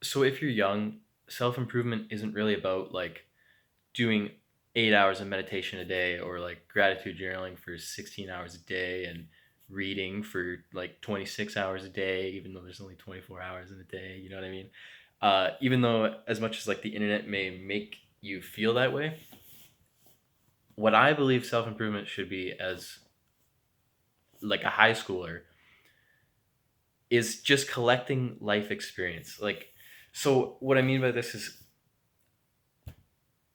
So if you're young, self-improvement isn't really about like doing 8 hours of meditation a day or like gratitude journaling for 16 hours a day and reading for like 26 hours a day, even though there's only 24 hours in a day. You know what I mean? Even though as much as like the internet may make you feel that way, what I believe self-improvement should be as like a high schooler is just collecting life experience. Like, so what I mean by this is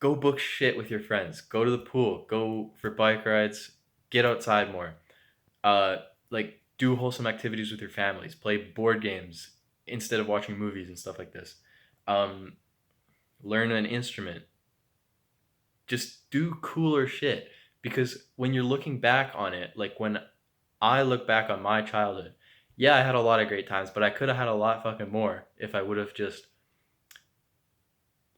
go book shit with your friends, go to the pool, go for bike rides, get outside more. Uh, like do wholesome activities with your families, play board games instead of watching movies and stuff like this. Um, learn an instrument. Just do cooler shit because when you're looking back on it, like when I look back on my childhood, yeah, I had a lot of great times, but I could have had a lot fucking more if I would have just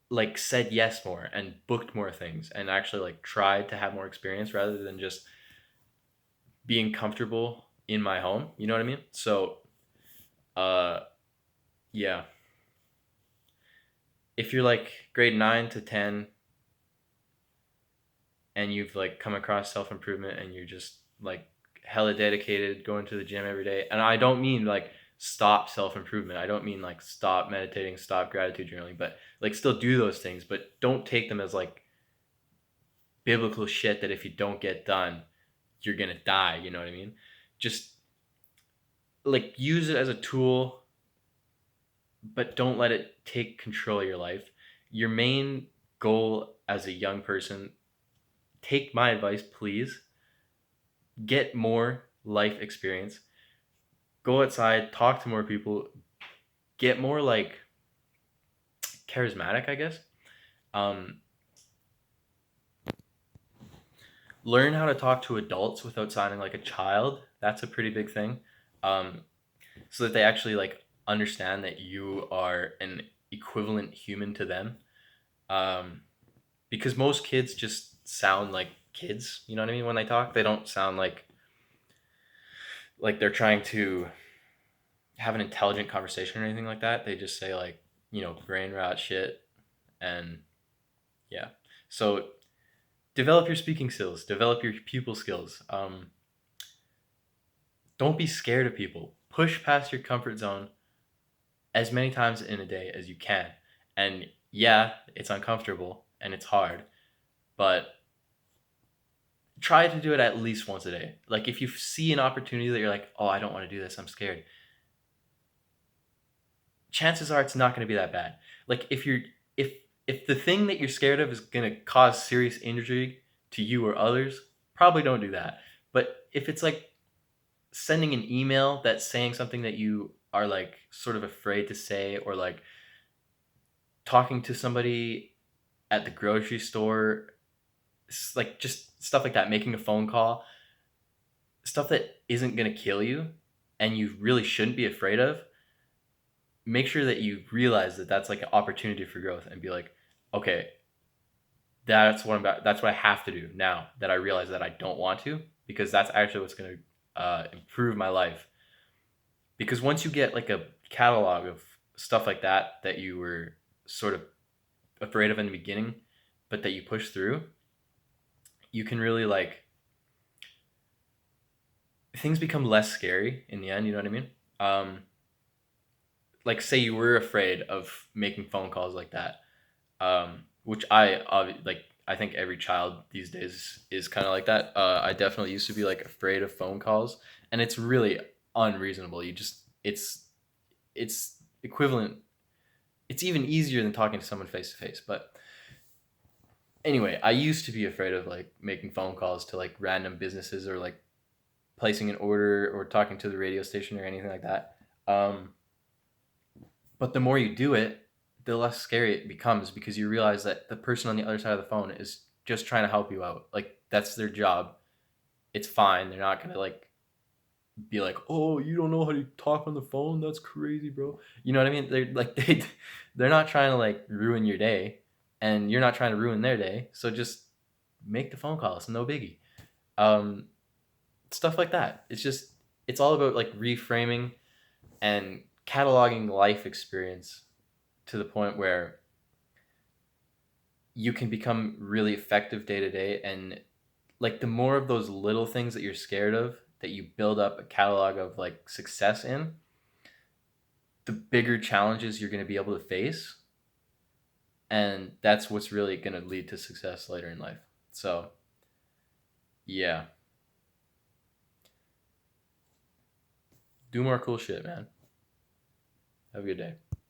like said yes more and booked more things and actually like tried to have more experience rather than just being comfortable in my home. You know what I mean? So, uh, yeah, if you're like grade 9 to 10 and you've like come across self improvement and you're just like hella dedicated going to the gym every day, and I don't mean like stop self improvement. I don't mean like stop meditating, stop gratitude journaling, but like still do those things, but don't take them as like biblical shit that if you don't get done, you're gonna die. You know what I mean? Just like use it as a tool, but don't let it take control of your life. Your main goal as a young person, take my advice, please. Get more life experience. Go outside, talk to more people, get more like charismatic, I guess. Um, learn how to talk to adults without sounding like a child. That's a pretty big thing. Um, so that they actually like understand that you are an equivalent human to them. Um, because most kids just sound like kids. You know what I mean? When they talk, they don't sound like they're trying to have an intelligent conversation or anything like that. They just say like brain rot shit and yeah. So develop your speaking skills, develop your pupil skills. Don't be scared of people. Push past your comfort zone as many times in a day as you can. And yeah, it's uncomfortable and it's hard, but try to do it at least once a day. Like if you see an opportunity that you're like, oh, I don't want to do this, I'm scared. Chances are it's not going to be that bad. Like if the thing that you're scared of is going to cause serious injury to you or others, probably don't do that. But if it's like sending an email that's saying something that you are like sort of afraid to say, or like talking to somebody at the grocery store, like just stuff like that, making a phone call, stuff that isn't going to kill you and you really shouldn't be afraid of, make sure that you realize that that's like an opportunity for growth and be like, okay, that's what I have to do now that I realize that I don't want to, because that's actually what's going to improve my life. Because once you get like a catalog of stuff like that you were sort of afraid of in the beginning, but that you push through, you can really like things become less scary in the end. You know what I mean? Like say you were afraid of making phone calls like that, which like I think every child these days is kind of like that. I definitely used to be like afraid of phone calls, and it's really unreasonable. You just it's equivalent. It's even easier than talking to someone face to face. But anyway, I used to be afraid of like making phone calls to like random businesses or like placing an order or talking to the radio station or anything like that. But the more you do it, the less scary it becomes because you realize that the person on the other side of the phone is just trying to help you out. Like that's their job. It's fine. They're not gonna like be like, "Oh, you don't know how to talk on the phone? That's crazy, bro." You know what I mean? They're like they're not trying to like ruin your day, and you're not trying to ruin their day. So just make the phone call. It's no biggie. Um, stuff like that. It's all about like reframing and cataloging life experience to the point where you can become really effective day to day. And like the more of those little things that you're scared of that you build up a catalog of like success in, the bigger challenges you're going to be able to face. And that's what's really going to lead to success later in life. So, yeah, do more cool shit, man. Have a good day.